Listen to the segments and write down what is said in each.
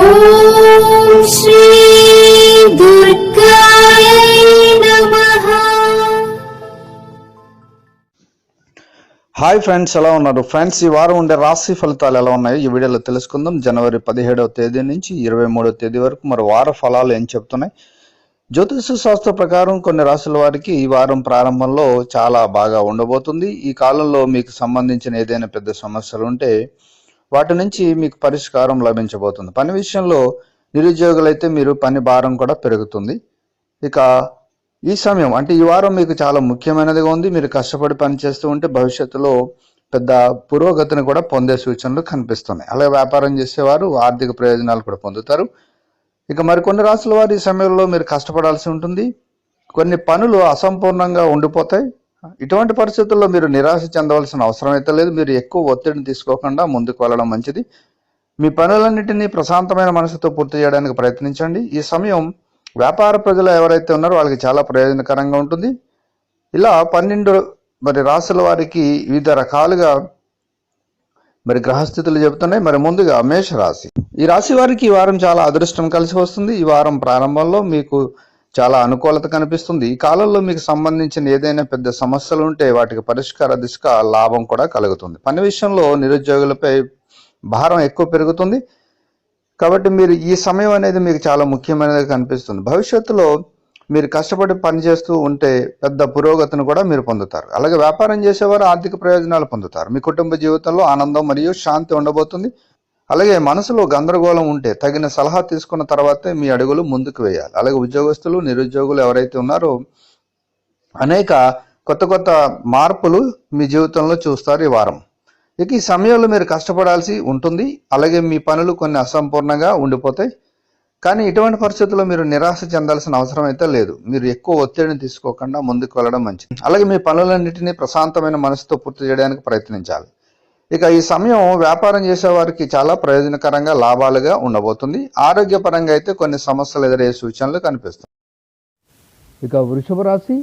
ఓం శ్రీ దుర్గాయ నమః. Hi friends, ఎలా ఉన్నారు ఫ్రెండ్స్? ఈ వారం ఉండే రాశి ఫలితాలు ఎలా ఉన్నాయి ఈ వీడియోలో తెలుసుకుందాం. జనవరి 17వ తేదీ నుంచి 23వ తేదీ వరకు మరి వార ఫలాలు ఏం చెప్తున్నాయి? జ్యోతిష శాస్త్ర ప్రకారం కొన్ని రాశుల వారికి ఈ వారం ప్రారంభంలో చాలా బాగా ఉండబోతుంది. ఈ కాలంలో మీకు సంబంధించిన ఏదైనా పెద్ద సమస్యలు ఉంటే వాటి నుంచి మీకు పరిష్కారం లభించబోతుంది. పని విషయంలో నిరుద్యోగులైతే మీరు పని భారం కూడా పెరుగుతుంది. ఇక ఈ సమయం అంటే ఈ వారం మీకు చాలా ముఖ్యమైనదిగా ఉంది. మీరు కష్టపడి పని చేస్తూ ఉంటే భవిష్యత్తులో పెద్ద పురోగతిని కూడా పొందే సూచనలు కనిపిస్తున్నాయి. అలాగే వ్యాపారం చేసేవారు ఆర్థిక ప్రయోజనాలు కూడా పొందుతారు. ఇక మరికొన్ని రాశుల వారు ఈ సమయంలో మీరు కష్టపడాల్సి ఉంటుంది. కొన్ని పనులు అసంపూర్ణంగా ఉండిపోతాయి. ఇటువంటి పరిస్థితుల్లో మీరు నిరాశ చెందవలసిన అవసరం అయితే లేదు. మీరు ఎక్కువ ఒత్తిడిని తీసుకోకుండా ముందుకు వెళ్ళడం మంచిది. మీ పనులన్నింటినీ ప్రశాంతమైన మనసుతో పూర్తి చేయడానికి ప్రయత్నించండి. ఈ సమయం వ్యాపార ప్రజలు ఎవరైతే ఉన్నారో వాళ్ళకి చాలా ప్రయోజనకరంగా ఉంటుంది. ఇలా 12 రాశుల వారికి వివిధ రకాలుగా గ్రహస్థితులు చెబుతున్నాయి. ముందుగా మేష రాశి. ఈ రాశి వారికి ఈ వారం చాలా అదృష్టం కలిసి వస్తుంది. ఈ వారం ప్రారంభంలో మీకు చాలా అనుకూలత కనిపిస్తుంది. ఈ కాలంలో మీకు సంబంధించిన ఏదైనా పెద్ద సమస్యలు ఉంటే వాటికి పరిష్కార దిశగా లాభం కూడా కలుగుతుంది. పని విషయంలో నిరుద్యోగులపై భారం ఎక్కువ పెరుగుతుంది. కాబట్టి మీరు ఈ సమయం అనేది మీకు చాలా ముఖ్యమైనది కనిపిస్తుంది. భవిష్యత్తులో మీరు కష్టపడి పనిచేస్తూ ఉంటే పెద్ద పురోగతిని కూడా మీరు పొందుతారు. అలాగే వ్యాపారం చేసేవారు ఆర్థిక ప్రయోజనాలు పొందుతారు. మీ కుటుంబ జీవితంలో ఆనందం మరియు శాంతి ఉండబోతుంది. అలాగే మనసులో గందరగోళం ఉంటే తగిన సలహా తీసుకున్న తర్వాతే మీ అడుగులు ముందుకు వేయాలి. అలాగే ఉద్యోగస్తులు నిరుద్యోగులు ఎవరైతే ఉన్నారో అనేక కొత్త మార్పులు మీ జీవితంలో చూస్తారు ఈ వారం. ఇక ఈ సమయంలో మీరు కష్టపడాల్సి ఉంటుంది. అలాగే మీ పనులు కొన్ని అసంపూర్ణంగా ఉండిపోతాయి. కానీ ఇటువంటి పరిస్థితుల్లో మీరు నిరాశ చెందాల్సిన అవసరం అయితే లేదు. మీరు ఎక్కువ ఒత్తిడిని తీసుకోకుండా ముందుకు వెళ్ళడం మంచిది. అలాగే మీ పనులన్నింటినీ ప్రశాంతమైన మనసుతో పూర్తి చేయడానికి ప్రయత్నించాలి. ఇక ఈ సమయం వ్యాపారం చేసే వారికి చాలా ప్రయోజనకరంగా లాభాలుగా ఉండబోతుంది. ఆరోగ్యపరంగా అయితే కొన్ని సమస్యలు ఎదురయ్యే సూచనలు కనిపిస్తాయి. ఇక వృషభ రాశి.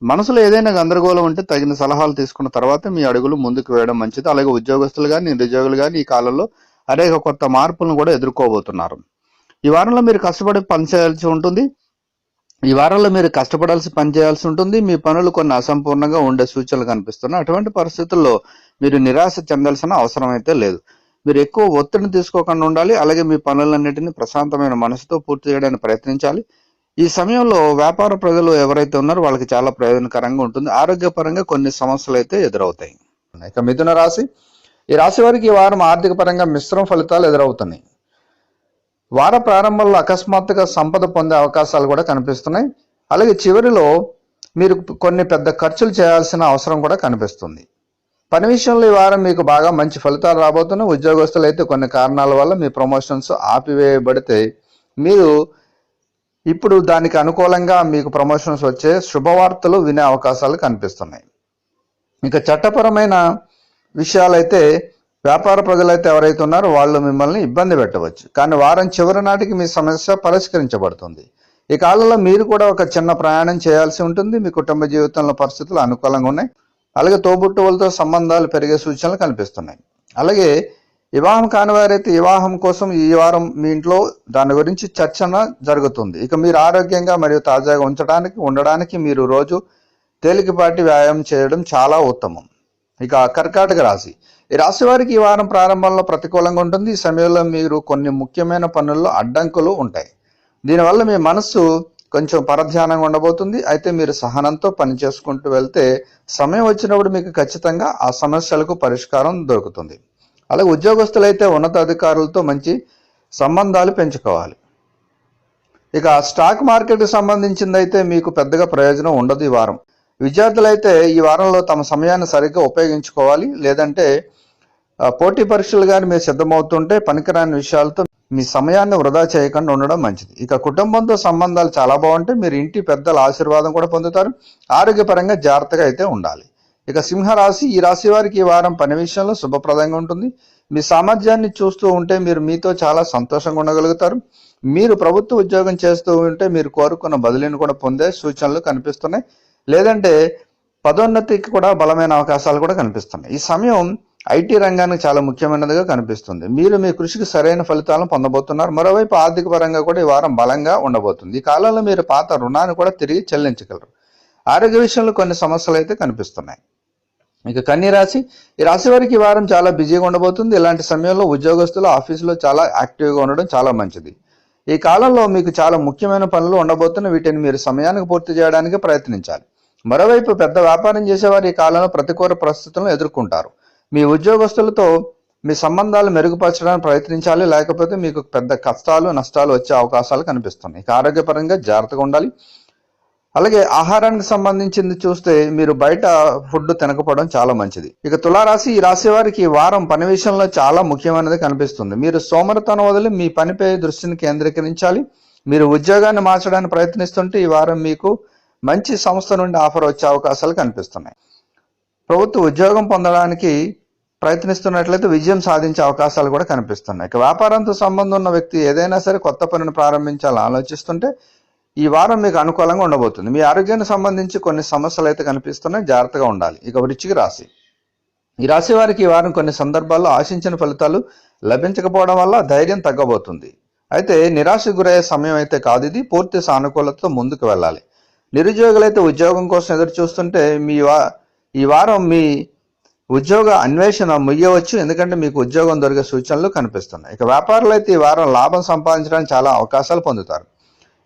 మనసులో ఏదైనా గందరగోళం ఉంటే తగిన సలహాలు తీసుకున్న తర్వాత మీ అడుగులు ముందుకు వేయడం మంచిది. అలాగే ఉద్యోగస్తులు కానీ నిరుద్యోగులు కానీ ఈ కాలంలో అనేక కొత్త మార్పులను కూడా ఎదుర్కోబోతున్నారు. ఈ వారంలో మీరు కష్టపడి పనిచేయాల్సి ఉంటుంది. మీ పనులు కొన్ని అసంపూర్ణంగా ఉండే సూచనలు కనిపిస్తున్నాయి. అటువంటి పరిస్థితుల్లో మీరు నిరాశ చెందాల్సిన అవసరం అయితే లేదు. మీరు ఎక్కువ ఒత్తిడిని తీసుకోకుండా ఉండాలి. అలాగే మీ పనులన్నింటినీ ప్రశాంతమైన మనసుతో పూర్తి చేయడానికి ప్రయత్నించాలి. ఈ సమయంలో వ్యాపార ప్రజలు ఎవరైతే ఉన్నారో వాళ్ళకి చాలా ప్రయోజనకరంగా ఉంటుంది. ఆరోగ్యపరంగా కొన్ని సమస్యలు అయితే ఎదురవుతాయి. ఇక మిథున రాశి. ఈ రాశి వారికి ఈ వారం ఆర్థిక పరంగా మిశ్రమ ఫలితాలు ఎదురవుతున్నాయి. వార ప్రారంభంలో అకస్మాత్తుగా సంపద పొందే అవకాశాలు కూడా కనిపిస్తున్నాయి. అలాగే చివరిలో మీరు కొన్ని పెద్ద ఖర్చులు చేయాల్సిన అవసరం కూడా కనిపిస్తుంది. పని విషయంలో ఈ వారం మీకు బాగా మంచి ఫలితాలు రాబోతున్నాయి. ఉద్యోగస్తులు అయితే కొన్ని కారణాల వల్ల మీ ప్రమోషన్స్ ఆపివేయబడితే మీరు ఇప్పుడు దానికి అనుకూలంగా మీకు ప్రమోషన్స్ వచ్చే శుభవార్తలు వినే అవకాశాలు కనిపిస్తున్నాయి. ఇక చట్టపరమైన విషయాలైతే వ్యాపార ప్రజలైతే ఎవరైతే ఉన్నారో వాళ్ళు మిమ్మల్ని ఇబ్బంది పెట్టవచ్చు. కానీ వారం చివరి నాటికి మీ సమస్య పరిష్కరించబడుతుంది. ఈ కాలంలో మీరు కూడా ఒక చిన్న ప్రయాణం చేయాల్సి ఉంటుంది. మీ కుటుంబ జీవితంలో పరిస్థితులు అనుకూలంగా ఉన్నాయి. అలాగే తోబుట్టువులతో సంబంధాలు పెరిగే సూచనలు కనిపిస్తున్నాయి. అలాగే వివాహం కాని వారైతే వివాహం కోసం ఈ వారం మీ ఇంట్లో దాని గురించి చర్చన జరుగుతుంది. ఇక మీరు ఆరోగ్యంగా మరియు తాజాగా ఉండడానికి మీరు రోజు తేలికపాటి వ్యాయామం చేయడం చాలా ఉత్తమం. ఇక కర్కాటక రాశి. ఈ రాశి వారికి ఈ వారం ప్రారంభంలో ప్రతికూలంగా ఉంటుంది. ఈ సమయంలో మీరు కొన్ని ముఖ్యమైన పనుల్లో అడ్డంకులు ఉంటాయి. దీనివల్ల మీ మనస్సు కొంచెం పరధ్యానంగా ఉండబోతుంది. అయితే మీరు సహనంతో పని చేసుకుంటూ వెళ్తే సమయం వచ్చినప్పుడు మీకు ఖచ్చితంగా ఆ సమస్యలకు పరిష్కారం దొరుకుతుంది. అలాగే ఉద్యోగస్తులైతే ఉన్నతాధికారులతో మంచి సంబంధాలు పెంచుకోవాలి. ఇక స్టాక్ మార్కెట్కి సంబంధించింది అయితే మీకు పెద్దగా ప్రయోజనం ఉండదు ఈ వారం. విద్యార్థులైతే ఈ వారంలో తమ సమయాన్ని సరిగ్గా ఉపయోగించుకోవాలి. లేదంటే పోటీ పరీక్షలు కానీ మీరు సిద్ధమవుతుంటే పనికిరాని విషయాలతో మీ సమయాన్ని వృధా చేయకుండా ఉండడం మంచిది. ఇక కుటుంబంతో సంబంధాలు చాలా బాగుంటాయి. మీరు ఇంటి పెద్దల ఆశీర్వాదం కూడా పొందుతారు. ఆరోగ్యపరంగా జాగ్రత్తగా అయితే ఉండాలి. ఇక సింహరాశి. ఈ రాశి వారికి ఈ వారం పని విషయంలో శుభప్రదంగా ఉంటుంది. మీ సామర్థ్యాన్ని చూస్తూ ఉంటే మీరు మీతో చాలా సంతోషంగా ఉండగలుగుతారు. మీరు ప్రభుత్వ ఉద్యోగం చేస్తూ ఉంటే మీరు కోరుకున్న బదిలీని కూడా పొందే సూచనలు కనిపిస్తున్నాయి. లేదంటే పదోన్నతికి కూడా బలమైన అవకాశాలు కూడా కనిపిస్తున్నాయి. ఈ సమయం ఐటీ రంగానికి చాలా ముఖ్యమైనదిగా కనిపిస్తుంది. మీరు మీ కృషికి సరైన ఫలితాలను పొందబోతున్నారు. మరోవైపు ఆర్థిక పరంగా కూడా ఈ వారం బలంగా ఉండబోతుంది. ఈ కాలంలో మీరు పాత రుణాన్ని కూడా తిరిగి చెల్లించగలరు. ఆరోగ్య విషయంలో కొన్ని సమస్యలు అయితే కనిపిస్తున్నాయి. ఇక కన్య రాశి, ఈ రాశి వారికి ఈ వారం చాలా బిజీగా ఉండబోతుంది. ఇలాంటి సమయంలో ఉద్యోగస్తులు ఆఫీసులో చాలా యాక్టివ్గా ఉండడం చాలా మంచిది. ఈ కాలంలో మీకు చాలా ముఖ్యమైన పనులు ఉండబోతున్న వీటిని మీరు సమయానికి పూర్తి చేయడానికి ప్రయత్నించాలి. మరోవైపు పెద్ద వ్యాపారం చేసేవారు ఈ కాలంలో ప్రతికూల పరిస్థితులను ఎదుర్కొంటారు. మీ ఉద్యోగస్తులతో మీ సంబంధాలు మెరుగుపరచడానికి ప్రయత్నించాలి, లేకపోతే మీకు పెద్ద కష్టాలు నష్టాలు వచ్చే అవకాశాలు కనిపిస్తున్నాయి. ఇక ఆరోగ్యపరంగా జాగ్రత్తగా ఉండాలి. అలాగే ఆహారానికి సంబంధించింది చూస్తే మీరు బయట ఫుడ్ తినకపోవడం చాలా మంచిది. ఇక తులారాశి, ఈ రాశి వారికి ఈ వారం పని విషయంలో చాలా ముఖ్యమైనది కనిపిస్తుంది. మీరు సోమరితనం వదిలి మీ పనిపై దృష్టిని కేంద్రీకరించాలి. మీరు ఉద్యోగాన్ని మార్చడానికి ప్రయత్నిస్తుంటే ఈ వారం మీకు మంచి సంస్థ నుండి ఆఫర్ వచ్చే అవకాశాలు కనిపిస్తున్నాయి. ప్రభుత్వ ఉద్యోగం పొందడానికి ప్రయత్నిస్తున్నట్లయితే విజయం సాధించే అవకాశాలు కూడా కనిపిస్తున్నాయి. ఇక వ్యాపారంతో సంబంధం ఉన్న వ్యక్తి ఏదైనా సరే కొత్త పనిని ప్రారంభించాలని ఆలోచిస్తుంటే ఈ వారం మీకు అనుకూలంగా ఉండబోతుంది. మీ ఆరోగ్యానికి సంబంధించి కొన్ని సమస్యలు అయితే కనిపిస్తున్నాయి, జాగ్రత్తగా ఉండాలి. ఇక వృశ్చిక రాశి, ఈ రాశి వారికి ఈ వారం కొన్ని సందర్భాల్లో ఆశించిన ఫలితాలు లభించకపోవడం వల్ల ధైర్యం తగ్గబోతుంది. అయితే నిరాశకు గురయ్యే సమయం అయితే కాదు ఇది. పూర్తి సానుకూలతతో ముందుకు వెళ్ళాలి. నిరుద్యోగులైతే ఉద్యోగం కోసం ఎదురు చూస్తుంటే ఈ వారం మీ ఉద్యోగ అన్వేషణ ముయ్యవచ్చు, ఎందుకంటే మీకు ఉద్యోగం దొరికే సూచనలు కనిపిస్తున్నాయి. ఇక వ్యాపారులు అయితే ఈ వారం లాభం సంపాదించడానికి చాలా అవకాశాలు పొందుతారు.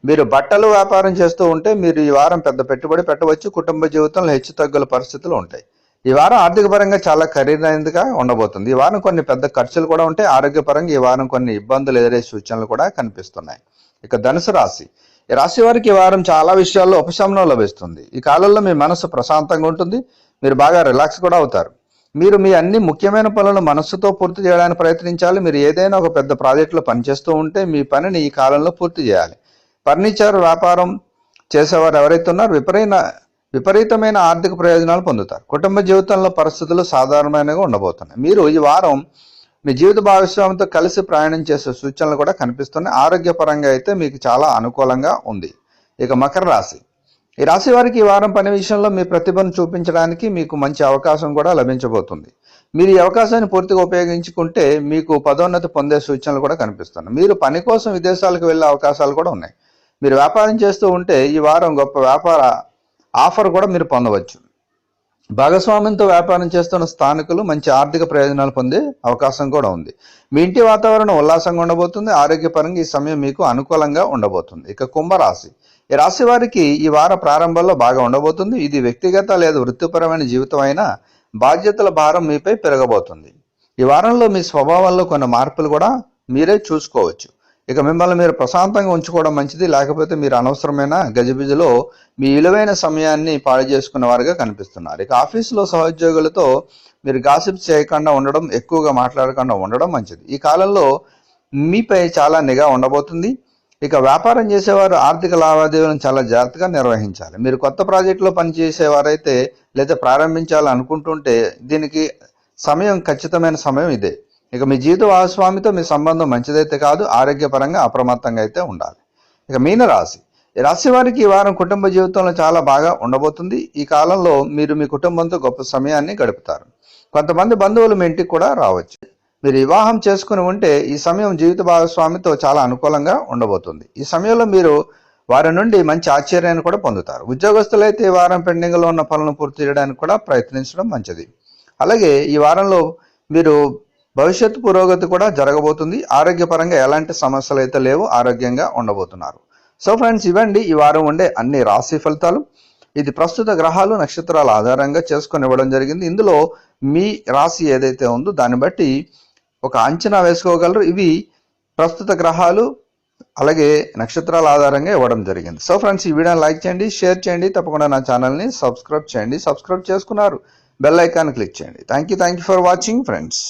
మీరు బట్టలు వ్యాపారం చేస్తూ ఉంటే మీరు ఈ వారం పెద్ద పెట్టుబడి పెట్టవచ్చు. కుటుంబ జీవితంలో హెచ్చు తగ్గుల పరిస్థితులు ఉంటాయి. ఈ వారం ఆర్థిక పరంగా చాలా ఖరీదైనదిగా ఉండబోతుంది. ఈ వారం కొన్ని పెద్ద ఖర్చులు కూడా ఉంటాయి. ఆరోగ్యపరంగా ఈ వారం కొన్ని ఇబ్బందులు ఎదురే సూచనలు కూడా కనిపిస్తున్నాయి. ఇక ధనుసు రాశి, ఈ రాశి వారికి ఈ వారం చాలా విషయాల్లో ఉపశమనం లభిస్తుంది. ఈ కాలంలో మీ మనసు ప్రశాంతంగా ఉంటుంది. మీరు బాగా రిలాక్స్ కూడా అవుతారు. మీరు మీ అన్ని ముఖ్యమైన పనులను మనస్సుతో పూర్తి చేయడానికి ప్రయత్నించాలి. మీరు ఏదైనా ఒక పెద్ద ప్రాజెక్టులో పనిచేస్తూ ఉంటే మీ పనిని ఈ కాలంలో పూర్తి చేయాలి. ఫర్నిచర్ వ్యాపారం చేసేవారు ఎవరైతే ఉన్నారో విపరీతమైన ఆర్థిక ప్రయోజనాలు పొందుతారు. కుటుంబ జీవితంలో పరిస్థితులు సాధారణమైనగా ఉండబోతున్నాయి. మీరు ఈ వారం మీ జీవిత భాగస్వామితో కలిసి ప్రయాణం చేసే సూచనలు కూడా కనిపిస్తున్నాయి. ఆరోగ్యపరంగా అయితే మీకు చాలా అనుకూలంగా ఉంది. ఇక మకర రాశి, ఈ రాశి వారికి ఈ వారం పని విషయంలో మీ ప్రతిభను చూపించడానికి మీకు మంచి అవకాశం కూడా లభించబోతుంది. మీరు ఈ అవకాశాన్ని పూర్తిగా ఉపయోగించుకుంటే మీకు పదోన్నతి పొందే సూచనలు కూడా కనిపిస్తున్నాయి. మీరు పని కోసం విదేశాలకు వెళ్ళే అవకాశాలు కూడా ఉన్నాయి. మీరు వ్యాపారం చేస్తూ ఉంటే ఈ వారం గొప్ప వ్యాపార ఆఫర్ కూడా మీరు పొందవచ్చు. భాగస్వామ్యంతో వ్యాపారం చేస్తున్న స్థానికులు మంచి ఆర్థిక ప్రయోజనాలు పొందే అవకాశం కూడా ఉంది. మీ ఇంటి వాతావరణం ఉల్లాసంగా ఉండబోతుంది. ఆరోగ్యపరంగా ఈ సమయం మీకు అనుకూలంగా ఉండబోతుంది. ఇక కుంభరాశి, ఈ రాశి వారికి ఈ వార ప్రారంభంలో బాగా ఉండబోతుంది. ఇది వ్యక్తిగత లేదా వృత్తిపరమైన జీవితం అయినా బాధ్యతల భారం మీపై పెరగబోతుంది. ఈ వారంలో మీ స్వభావంలో కొన్ని మార్పులు కూడా మీరే చూసుకోవచ్చు. ఇక మిమ్మల్ని మీరు ప్రశాంతంగా ఉంచుకోవడం మంచిది, లేకపోతే మీరు అనవసరమైన గజిబిజిలో మీ విలువైన సమయాన్ని పాడు చేసుకున్న వారుగా కనిపిస్తున్నారు. ఇక ఆఫీసులో సహోద్యోగులతో మీరు గాసిప్ చేయకుండా ఉండడం, ఎక్కువగా మాట్లాడకుండా ఉండడం మంచిది. ఈ కాలంలో మీపై చాలా నిఘా ఉండబోతుంది. ఇక వ్యాపారం చేసేవారు ఆర్థిక లావాదేవీలను చాలా జాగ్రత్తగా నిర్వహించాలి. మీరు కొత్త ప్రాజెక్టులో పనిచేసేవారైతే లేదా ప్రారంభించాలనుకుంటుంటే దీనికి ఖచ్చితమైన సమయం ఇదే. ఇక మీ జీవిత భాగస్వామితో మీ సంబంధం మంచిదైతే కాదు, ఆరోగ్యపరంగా అప్రమత్తంగా అయితే ఉండాలి. ఇక మీన రాశి, ఈ రాశి వారికి ఈ వారం కుటుంబ జీవితంలో చాలా బాగా ఉండబోతుంది. ఈ కాలంలో మీరు మీ కుటుంబంతో గొప్ప సమయాన్ని గడుపుతారు. కొంతమంది బంధువులు మీ ఇంటికి కూడా రావచ్చు. మీరు వివాహం చేసుకుని ఉంటే ఈ సమయం జీవిత భాగస్వామితో చాలా అనుకూలంగా ఉండబోతుంది. ఈ సమయంలో మీరు వారి నుండి మంచి ఆశ్చర్యాన్ని కూడా పొందుతారు. ఉద్యోగస్తులైతే ఈ వారం పెండింగ్లో ఉన్న పనులను పూర్తి చేయడానికి కూడా ప్రయత్నించడం మంచిది. అలాగే ఈ వారంలో మీరు భవిష్యత్తు పురోగతి కూడా జరగబోతుంది. ఆరోగ్యపరంగా ఎలాంటి సమస్యలు అయితే లేవు, ఆరోగ్యంగా ఉండబోతున్నారు. సో ఫ్రెండ్స్, ఇవ్వండి ఈ వారం ఉండే అన్ని రాశి ఫలితాలు. ఇది ప్రస్తుత గ్రహాలు నక్షత్రాల ఆధారంగా చేసుకొని ఇవ్వడం జరిగింది. ఇందులో మీ రాశి ఏదైతే ఉందో దాన్ని బట్టి ఒక అంచనా వేసుకోగలరు. ఇవి ప్రస్తుత గ్రహాలు అలాగే నక్షత్రాల ఆధారంగా ఇవ్వడం జరిగింది. సో ఫ్రెండ్స్, ఈ వీడియోని లైక్ చేయండి, షేర్ చేయండి, తప్పకుండా నా ఛానల్ని సబ్స్క్రైబ్ చేయండి. సబ్స్క్రైబ్ చేసుకున్నారు, బెల్ ఐకాన్ క్లిక్ చేయండి. Thank you for watching friends.